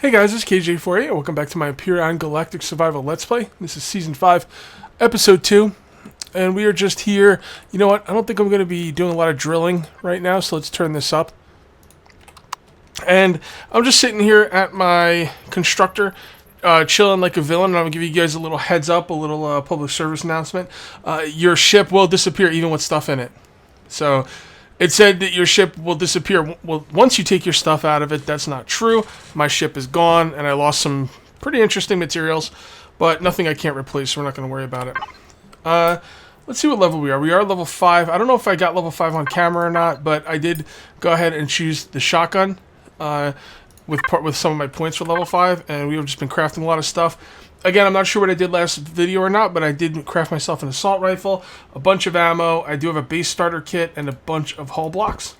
Hey guys, this is KJ for you, and welcome back to my Empyrion Galactic Survival Let's Play. This is Season 5, Episode 2, and we are just here. You know what, I don't think I'm going to be doing a lot of drilling right now, so let's turn this up. And I'm just sitting here at my constructor, chilling like a villain, and I'm going to give you guys a little heads up, a little public service announcement. Your ship will disappear even with stuff in it. So it said that your ship will disappear once you take your stuff out of it. That's not true. My ship is gone, and I lost some pretty interesting materials, but nothing I can't replace, so we're not going to worry about it. Let's see what level we are. We are level 5. I don't know if I got level 5 on camera or not, but I did go ahead and choose the shotgun with some of my points for level 5, and we've just been crafting a lot of stuff. Again, I'm not sure what I did last video or not, but I did craft myself an assault rifle, a bunch of ammo. I do have a base starter kit and a bunch of hull blocks.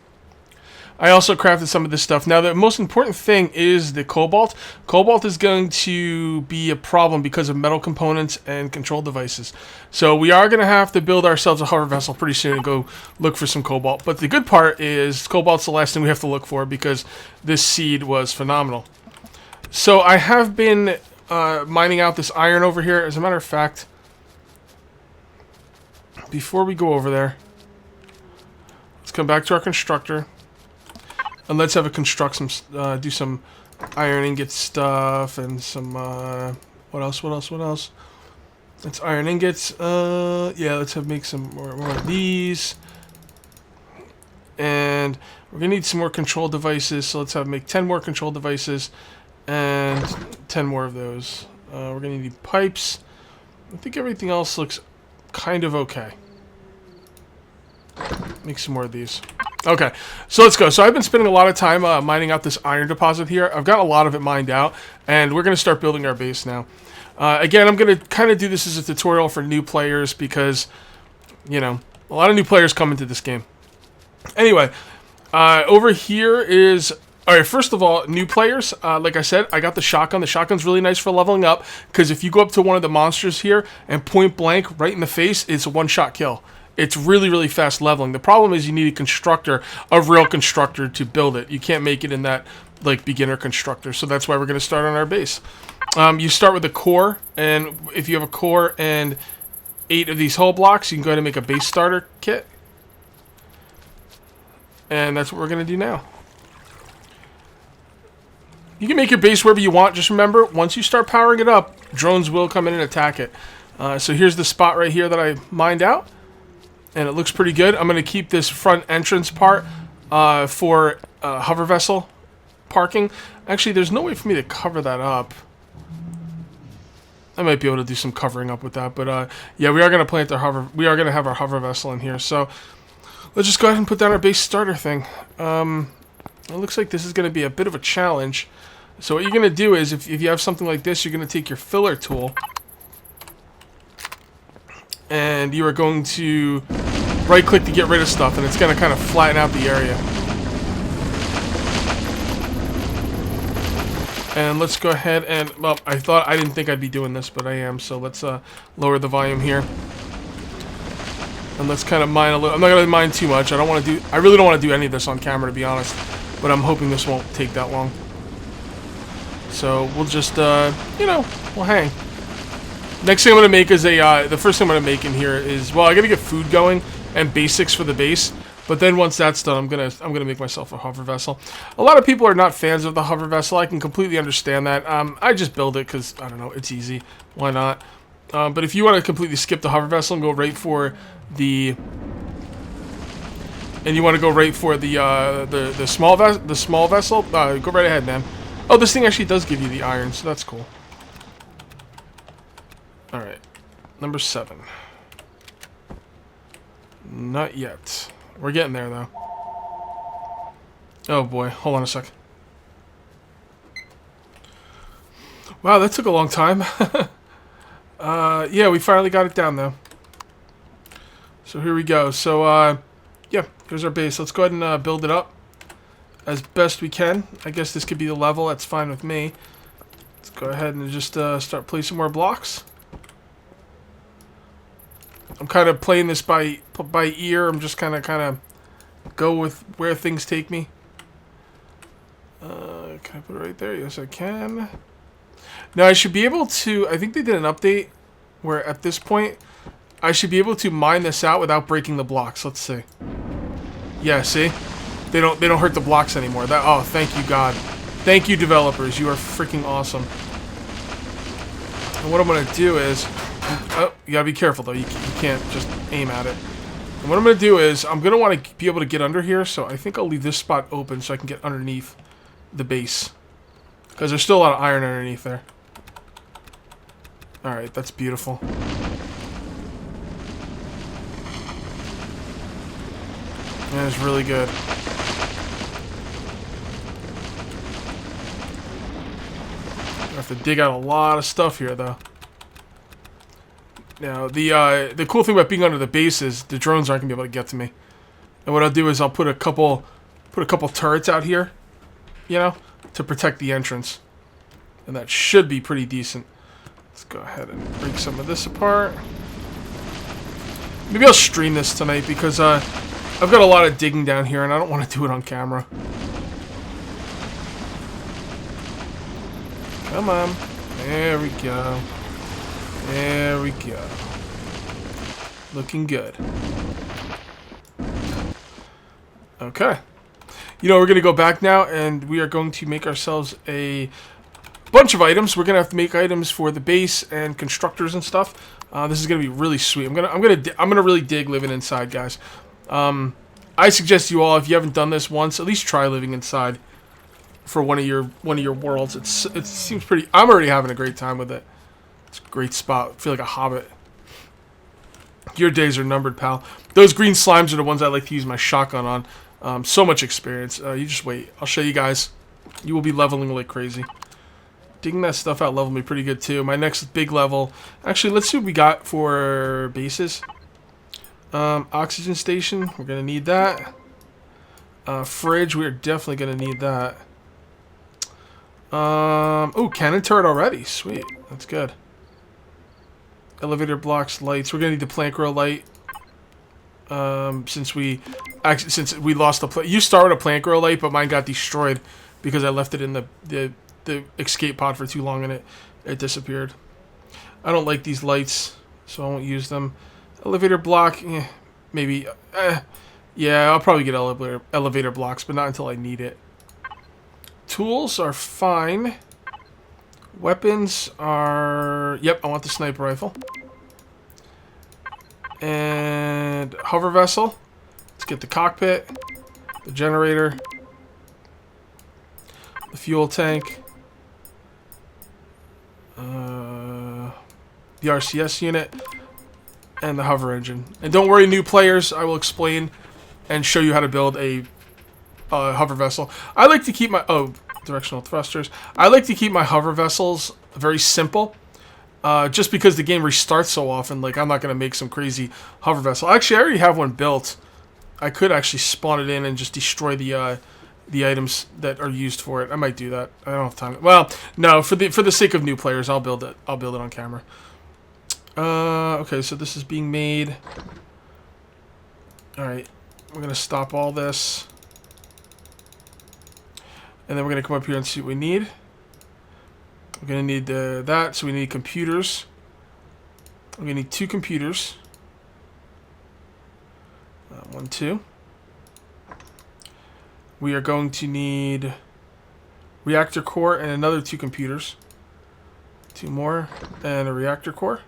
I also crafted some of this stuff. Now, the most important thing is the cobalt. Cobalt is going to be a problem because of metal components and control devices. So we are going to have to build ourselves a hover vessel pretty soon and go look for some cobalt. But the good part is cobalt's the last thing we have to look for because this seed was phenomenal. So I have been mining out this iron over here. As a matter of fact, before we go over there, let's come back to our constructor and let's have it construct some, do some iron ingot stuff and some, what else? That's iron ingots. Yeah, let's make some more of these. And we're gonna need some more control devices, so let's make 10 more control devices and 10 more of those. We're gonna need pipes. I think everything else looks kind of okay. Make some more of these. Okay, so let's go. So I've been spending a lot of time mining out this iron deposit here. I've got a lot of it mined out, and we're gonna start building our base now. Again, I'm gonna kind of do this as a tutorial for new players because, you know, a lot of new players come into this game. Anyway, over here is... Alright, first of all, new players, like I said, I got the shotgun. The shotgun's really nice for leveling up, because if you go up to one of the monsters here and point blank right in the face, it's a one-shot kill. It's really, really fast leveling. The problem is you need a constructor, a real constructor, to build it. You can't make it in that, like, beginner constructor, so that's why we're going to start on our base. You start with a core, and if you have a core and 8 of these hull blocks, you can go ahead and make a base starter kit. And that's what we're going to do now. You can make your base wherever you want. Just remember, once you start powering it up, drones will come in and attack it. So here's the spot right here that I mined out. And it looks pretty good. I'm going to keep this front entrance part for hover vessel parking. Actually, there's no way for me to cover that up. I might be able to do some covering up with that. But yeah, we are going to plant the hover. We are going to have our hover vessel in here. So let's just go ahead and put down our base starter thing. It looks like this is going to be a bit of a challenge. So what you're going to do is, if you have something like this, you're going to take your filler tool. And you are going to right-click to get rid of stuff. And it's going to kind of flatten out the area. And let's go ahead and... Well, I didn't think I'd be doing this, but I am. So let's lower the volume here. And let's kind of mine a little. I'm not going to mine too much. I really don't want to do any of this on camera, to be honest. But I'm hoping this won't take that long. So we'll just, you know, we'll hang. Next thing I'm going to make is the first thing I'm going to make in here is, well, I got to get food going and basics for the base. But then once that's done, I'm gonna make myself a hover vessel. A lot of people are not fans of the hover vessel. I can completely understand that. I just build it because, I don't know, it's easy. Why not? But if you want to completely skip the hover vessel and go right for the... And you want to go right for the small vessel? Go right ahead, man. Oh, this thing actually does give you the iron, so that's cool. All right, number 7. Not yet. We're getting there, though. Oh boy, hold on a sec. Wow, that took a long time. Yeah, we finally got it down, though. So here we go. So, yeah, here's our base. Let's go ahead and build it up as best we can. I guess this could be the level. That's fine with me. Let's go ahead and just start placing more blocks. I'm kind of playing this by ear. I'm just kind of go with where things take me. Can I put it right there? Yes, I can. Now, I should be able to... I think they did an update where at this point, I should be able to mine this out without breaking the blocks. Let's see. Yeah, see? They don't hurt the blocks anymore. Oh, thank you, God. Thank you, developers. You are freaking awesome. And what I'm going to do is... Oh, you got to be careful, though. You can't just aim at it. And what I'm going to do is, I'm going to want to be able to get under here, so I think I'll leave this spot open so I can get underneath the base. Because there's still a lot of iron underneath there. Alright, that's beautiful. That is really good. I have to dig out a lot of stuff here, though. Now, the cool thing about being under the base is the drones aren't gonna be able to get to me. And what I'll do is I'll put a couple turrets out here, you know, to protect the entrance, and that should be pretty decent. Let's go ahead and break some of this apart. Maybe I'll stream this tonight because I've got a lot of digging down here, and I don't want to do it on camera. Come on. There we go. There we go. Looking good. Okay. You know, we're going to go back now, and we are going to make ourselves a bunch of items. We're going to have to make items for the base and constructors and stuff. This is going to be really sweet. I'm gonna really dig living inside, guys. I suggest you all, if you haven't done this once, at least try living inside for one of your worlds. It seems pretty. I'm already having a great time with it. It's a great spot. I feel like a hobbit. Your days are numbered, pal. Those green slimes are the ones I like to use my shotgun on. So much experience. You just wait. I'll show you guys. You will be leveling like crazy. Digging that stuff out leveled me pretty good too. My next big level. Actually, let's see what we got for bases. Oxygen station. We're gonna need that. Fridge. We are definitely gonna need that. Oh, cannon turret already. Sweet. That's good. Elevator blocks, lights. We're gonna need the plant grow light. Since we lost the you started a plant grow light, but mine got destroyed because I left it in the escape pod for too long and it disappeared. I don't like these lights, so I won't use them. Elevator block, maybe. Yeah, I'll probably get elevator blocks, but not until I need it. Tools are fine. Weapons are... Yep, I want the sniper rifle. And hover vessel. Let's get the cockpit, the generator, the fuel tank, the RCS unit, and the hover engine. And don't worry, new players, I will explain and show you how to build a hover vessel. I like to keep my... Oh, directional thrusters. I like to keep my hover vessels very simple. Just because the game restarts so often, like, I'm not going to make some crazy hover vessel. Actually, I already have one built. I could actually spawn it in and just destroy the items that are used for it. I might do that. I don't have time. Well, no, for the sake of new players, I'll build it. I'll build it on camera. Okay, so this is being made. Alright, we're going to stop all this. And then we're going to come up here and see what we need. We're going to need that, so we need computers. We're going to need 2 computers. 1, 2. We are going to need reactor core and another 2 computers. 2 more, and a reactor core.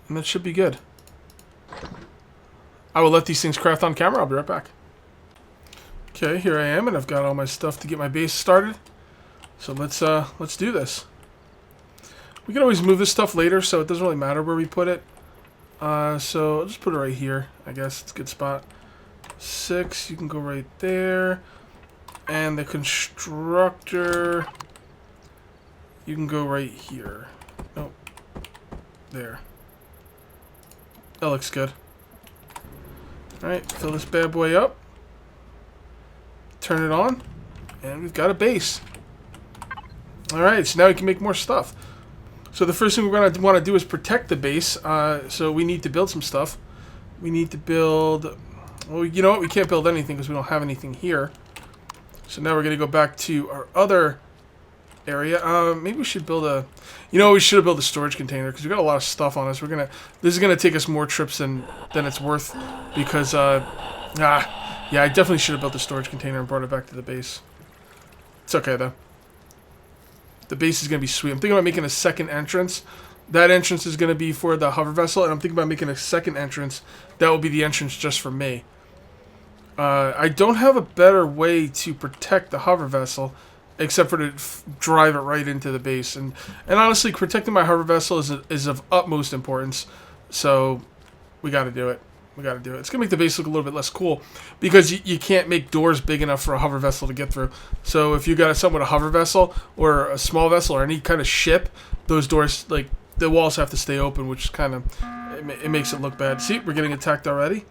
And that should be good. I will let these things craft on camera. I'll be right back. Okay, here I am, and I've got all my stuff to get my base started. So let's do this. We can always move this stuff later, so it doesn't really matter where we put it. So I'll just put it right here. I guess it's a good spot. 6, you can go right there, and the constructor, you can go right here. Nope, there. That looks good. Alright, fill this bad boy up. Turn it on. And we've got a base. Alright, so now we can make more stuff. So the first thing we're going to want to do is protect the base. So we need to build some stuff. We need to build Well, you know what? We can't build anything because we don't have anything here. So now we're going to go back to our other area. Maybe we should build a... You know, we should have built a storage container because we've got a lot of stuff on us. This is going to take us more trips than it's worth because... yeah, I definitely should have built a storage container and brought it back to the base. It's okay, though. The base is going to be sweet. I'm thinking about making a second entrance. That entrance is going to be for the hover vessel, and I'm thinking about making a second entrance. That will be the entrance just for me. I don't have a better way to protect the hover vessel except for to drive it right into the base. And honestly, protecting my hover vessel is of utmost importance. So we got to do it. We got to do it. It's going to make the base look a little bit less cool because you can't make doors big enough for a hover vessel to get through. So if you got something with a hover vessel or a small vessel or any kind of ship, those doors, like, the walls have to stay open, which kind of, it makes it look bad. See, we're getting attacked already.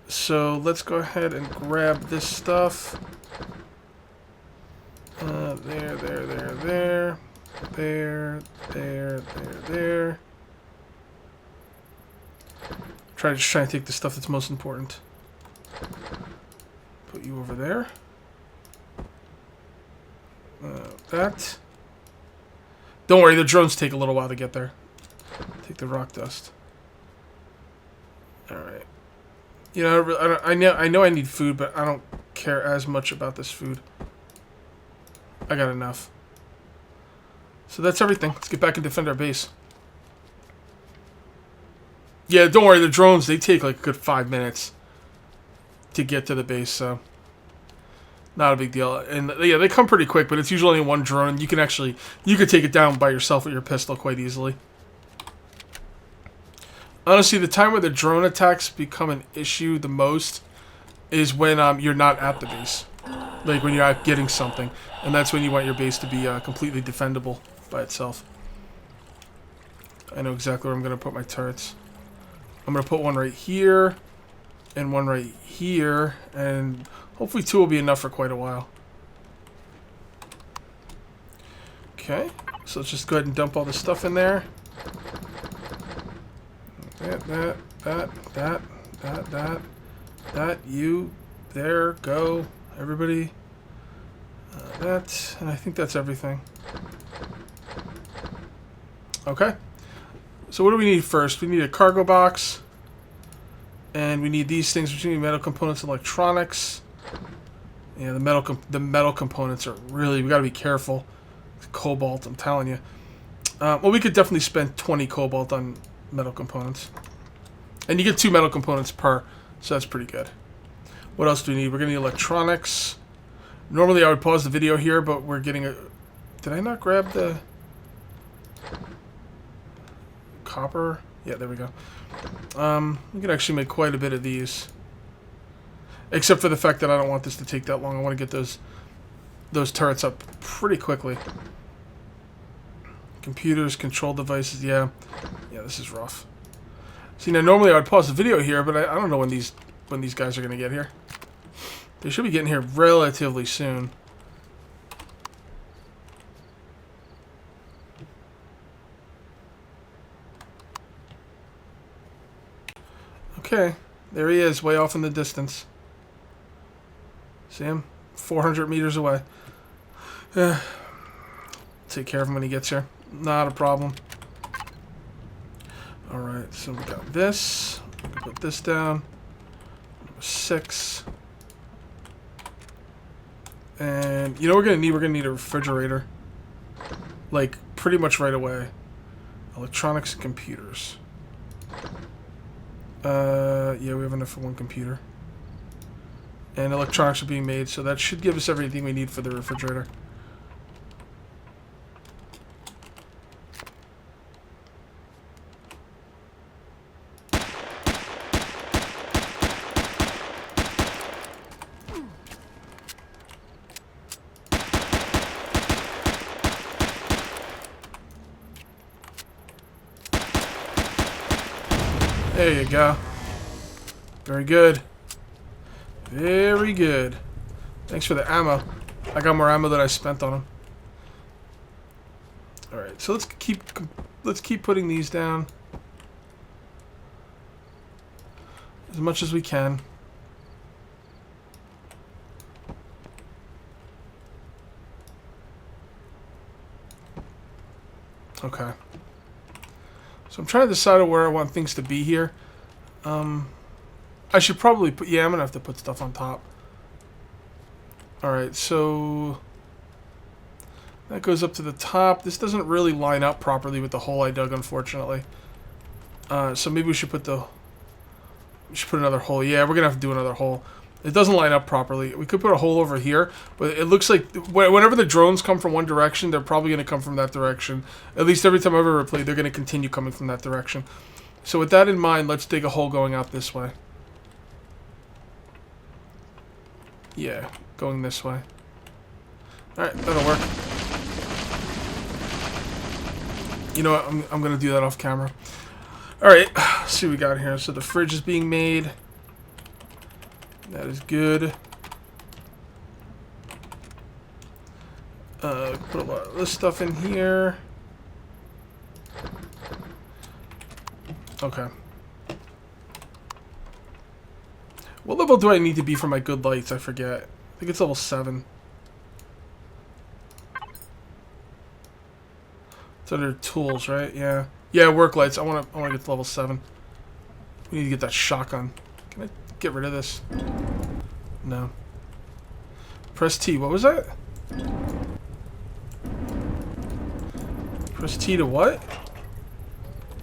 So let's go ahead and grab this stuff. There. Just try to take the stuff that's most important. Put you over there. That. Don't worry, the drones take a little while to get there. Take the rock dust. All right. You know, I know I need food, but I don't care as much about this food. I got enough. So that's everything. Let's get back and defend our base. Yeah, don't worry, the drones, they take like a good 5 minutes to get to the base, so not a big deal. And yeah, they come pretty quick, but it's usually only one drone. You could take it down by yourself with your pistol quite easily. Honestly, the time where the drone attacks become an issue the most is when you're not at the base. Like when you're out getting something. And that's when you want your base to be completely defendable by itself. I know exactly where I'm going to put my turrets. I'm going to put one right here and one right here. And hopefully 2 will be enough for quite a while. Okay, so let's just go ahead and dump all this stuff in there. That, you, there, go, everybody. That, and I think that's everything. Okay. So what do we need first? We need a cargo box. And we need these things, which need metal components and electronics. Yeah, the metal components are really, we gotta be careful. Cobalt, I'm telling you. Well, we could definitely spend 20 cobalt on metal components. And you get 2 metal components per, so that's pretty good. What else do we need? We're gonna need electronics. Normally I would pause the video here, but we're getting a... Did I not grab the... copper? Yeah, there we go. We can actually make quite a bit of these. Except for the fact that I don't want this to take that long. I want to get those turrets up pretty quickly. Computers, control devices, yeah. Yeah, this is rough. See, now normally I would pause the video here, but I don't know when these guys are going to get here. They should be getting here relatively soon. Okay, there he is, way off in the distance. See him? 400 meters away. Take care of him when he gets here. Not a problem. Alright, so we got this. We can put this down. Number 6. And you know what we're gonna need? We're gonna need a refrigerator. Like, pretty much right away. Electronics and computers. Yeah, we have enough for 1 computer. And electronics are being made, so that should give us everything we need for the refrigerator. There you go. Very good. Very good. Thanks for the ammo. I got more ammo than I spent on them. Alright, so let's keep putting these down as much as we can. Okay. So I'm trying to decide where I want things to be here. I should probably put... Yeah, I'm going to have to put stuff on top. Alright, so... that goes up to the top. This doesn't really line up properly with the hole I dug, unfortunately. So maybe we should put the... we should put another hole. Yeah, we're going to have to do another hole. It doesn't line up properly. We could put a hole over here, but it looks like whenever the drones come from one direction, they're probably going to come from that direction. At least every time I've ever played, they're going to continue coming from that direction. So with that in mind, let's dig a hole going out this way. Yeah, going this way. Alright, that'll work. You know what? I'm going to do that off camera. Alright, let's see what we got here. So the fridge is being made. That is good. Put a lot of this stuff in here. Okay. What level do I need to be for my good lights? I forget. I think it's level 7. It's under tools, right? Yeah. Yeah, work lights. I wanna get to level 7. We need to get that shotgun. Can I get rid of this? No. Press T. What was that? Press T to what?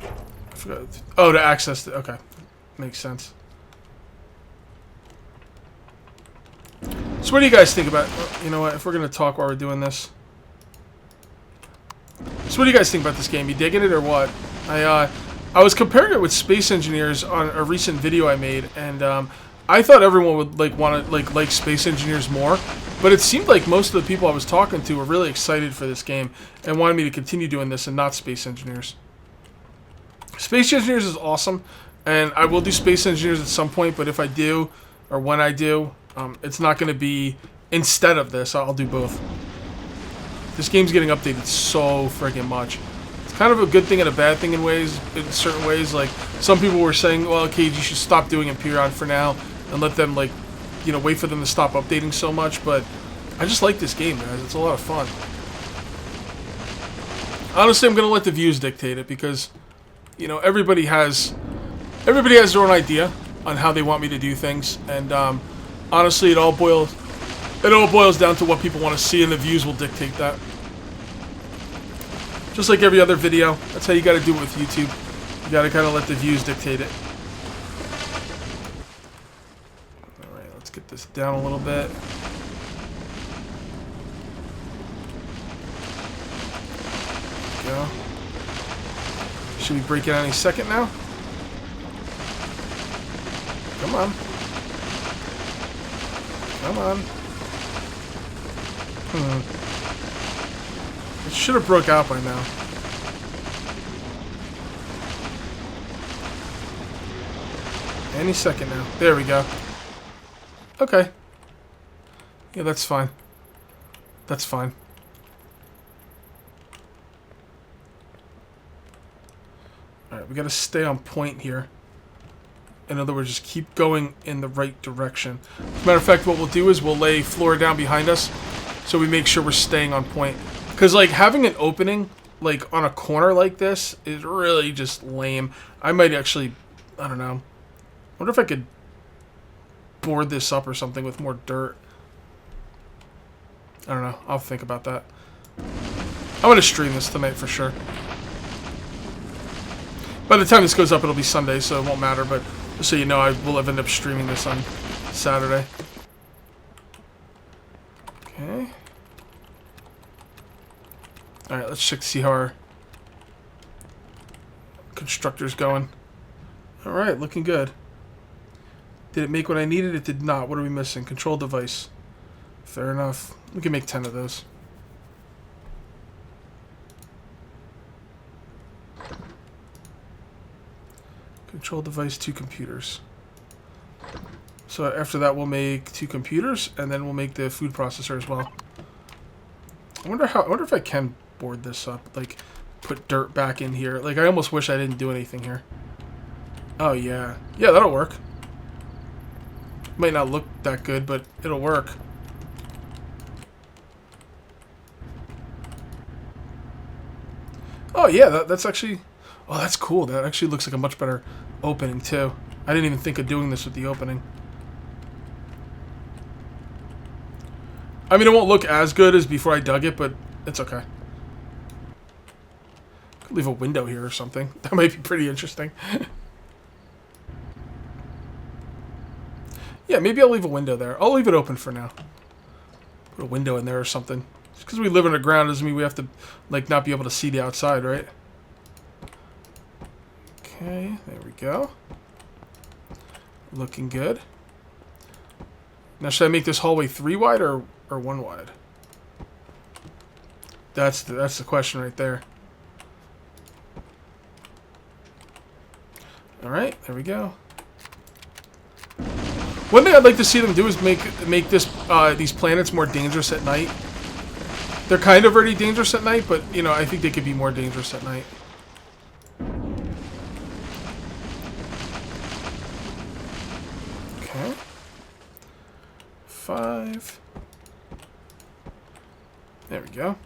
I forgot. Oh, to access it. Okay. Makes sense. So what do you guys think about... you know what? If we're going to talk while we're doing this. So what do you guys think about this game? You digging it or what? I was comparing it with Space Engineers on a recent video I made, and I thought everyone would want to like Space Engineers more, but it seemed like most of the people I was talking to were really excited for this game and wanted me to continue doing this and not Space Engineers. Space Engineers is awesome, and I will do Space Engineers at some point, but if I do, or when I do, it's not going to be instead of this. I'll do both. This game's getting updated so friggin' much. It's kind of a good thing and a bad thing in certain ways. Like, some people were saying, well, okay, you should stop doing Empyrion for now and let them, like, you know, wait for them to stop updating so much, but I just like this game, guys. It's a lot of fun. Honestly, I'm going to let the views dictate it because, you know, everybody has their own idea on how they want me to do things, and honestly, it all boils down to what people want to see, and the views will dictate that. Just like every other video, that's how you got to do it with YouTube. You got to kind of let the views dictate it. All right, let's get this down a little bit. There we go. Should we break it any second now? Come on. Come on. It should have broke out by now. Any second now. There we go. Okay. Yeah, that's fine. That's fine. Alright, we gotta stay on point here. In other words, just keep going in the right direction. As a matter of fact, what we'll do is we'll lay floor down behind us so we make sure we're staying on point. Because, like, having an opening, like, on a corner like this is really just lame. I might actually, I don't know. I wonder if I could board this up or something with more dirt. I don't know. I'll think about that. I'm going to stream this tonight for sure. By the time this goes up, it'll be Sunday, so it won't matter, but just so you know, I will have ended up streaming this on Saturday. Okay. Alright, let's check to see how our constructor's going. Alright, looking good. Did it make what I needed? It did not. What are we missing? Control device. Fair enough. We can make 10 of those. Control device, 2 computers. So after that, we'll make 2 computers, and then we'll make the food processor as well. I wonder if I can board this up, like put dirt back in here. Like, I almost wish I didn't do anything here. Oh yeah, yeah, that'll work. Might not look that good, but it'll work. Oh, yeah, that's actually... Oh, that's cool. That actually looks like a much better opening, too. I didn't even think of doing this with the opening. I mean, it won't look as good as before I dug it, but it's okay. Could leave a window here or something. That might be pretty interesting. Yeah, maybe I'll leave a window there. I'll leave it open for now. Put a window in there or something. Just because we live underground doesn't mean we have to, like, not be able to see the outside, right? Okay, there we go. Looking good. Now, should I make this hallway 3 wide or 1 wide? That's the question right there. All right, there we go. One thing I'd like to see them do is make this these planets more dangerous at night. They're kind of already dangerous at night, but you know, I think they could be more dangerous at night. Okay. 5. There we go.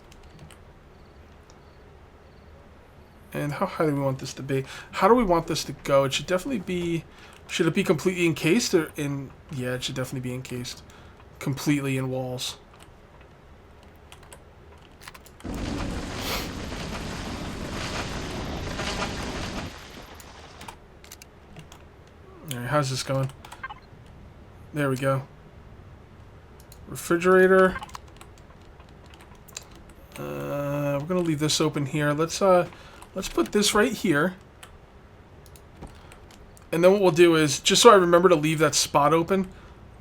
And how high do we want this to be? How do we want this to go? It should definitely be... Should it be completely encased or in... Yeah, it should definitely be encased. Completely in walls. Alright, how's this going? There we go. Refrigerator. We're gonna leave this open here. Let's put this right here. And then what we'll do is, just so I remember to leave that spot open,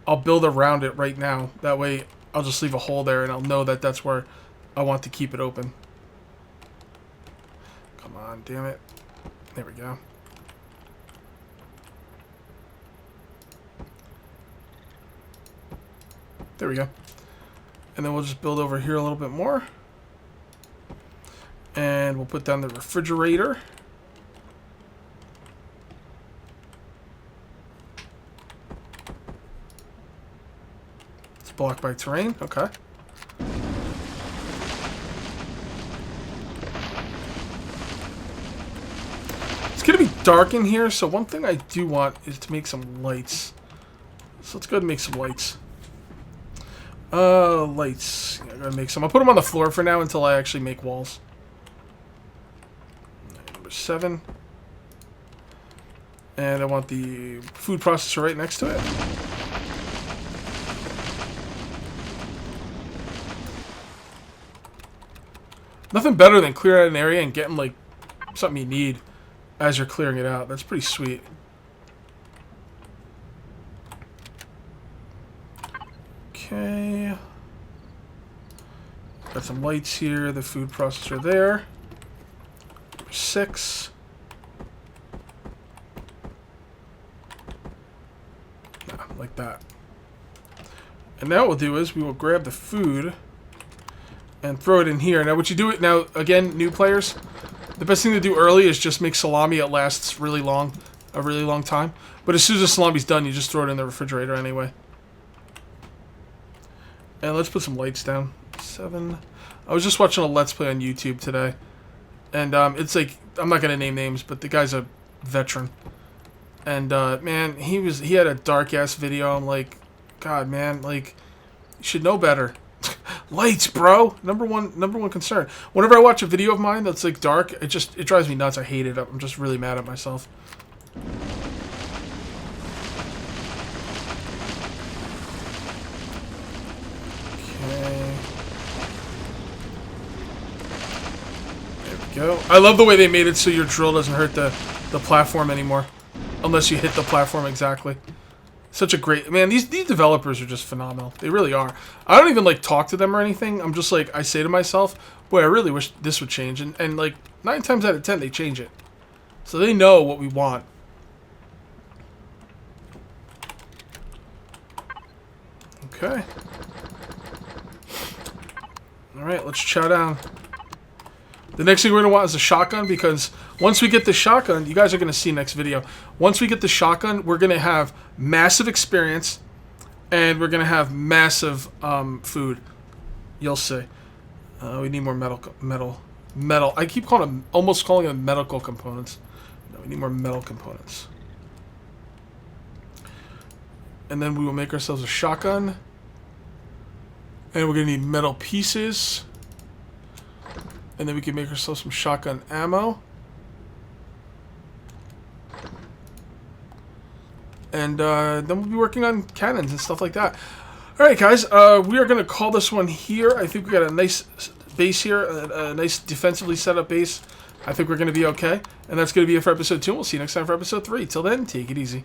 I'll build around it right now. That way, I'll just leave a hole there and I'll know that that's where I want to keep it open. Come on, damn it. There we go. There we go. And then we'll just build over here a little bit more. And we'll put down the refrigerator. It's blocked by terrain. Okay. It's going to be dark in here, so one thing I do want is to make some lights. So let's go ahead and make some lights. Lights. Yeah, I'm going to make some. I'll put them on the floor for now until I actually make walls. Number 7. And I want the food processor right next to it. Nothing better than clearing out an area and getting, like, something you need as you're clearing it out. That's pretty sweet. Okay. Got some lights here, the food processor there. Number 6. Yeah, like that. And now what we'll do is we will grab the food and throw it in here. Now, what you do it now, again, new players, the best thing to do early is just make salami. It lasts a really long time. But as soon as the salami's done, you just throw it in the refrigerator anyway. And let's put some lights down. 7. I was just watching a Let's Play on YouTube today. And it's like, I'm not going to name names, but the guy's a veteran. And man, he had a dark-ass video. I'm like, God, man, like, you should know better. Lights, bro. Number one concern. Whenever I watch a video of mine that's like dark, it drives me nuts. I hate it. I'm just really mad at myself. Okay. There we go. I love the way they made it so your drill doesn't hurt the platform anymore, unless you hit the platform exactly. Such a great... Man, these developers are just phenomenal. They really are. I don't even, like, talk to them or anything. I'm just, like, I say to myself, boy, I really wish this would change. And like, 9 times out of 10, they change it. So they know what we want. Okay. Alright, let's chow down. The next thing we're going to want is a shotgun, because once we get the shotgun, you guys are going to see next video. Once we get the shotgun, we're going to have massive experience, and we're going to have massive food. You'll see. We need more metal. metal. I keep calling them, almost calling them medical components. No, we need more metal components. And then we will make ourselves a shotgun. And we're going to need metal pieces. And then we can make ourselves some shotgun ammo. And then we'll be working on cannons and stuff like that. Alright guys, we are going to call this one here. I think we got a nice base here, a nice defensively set up base. I think we're going to be okay. And that's going to be it for episode 2. We'll see you next time for episode 3. Till then, take it easy.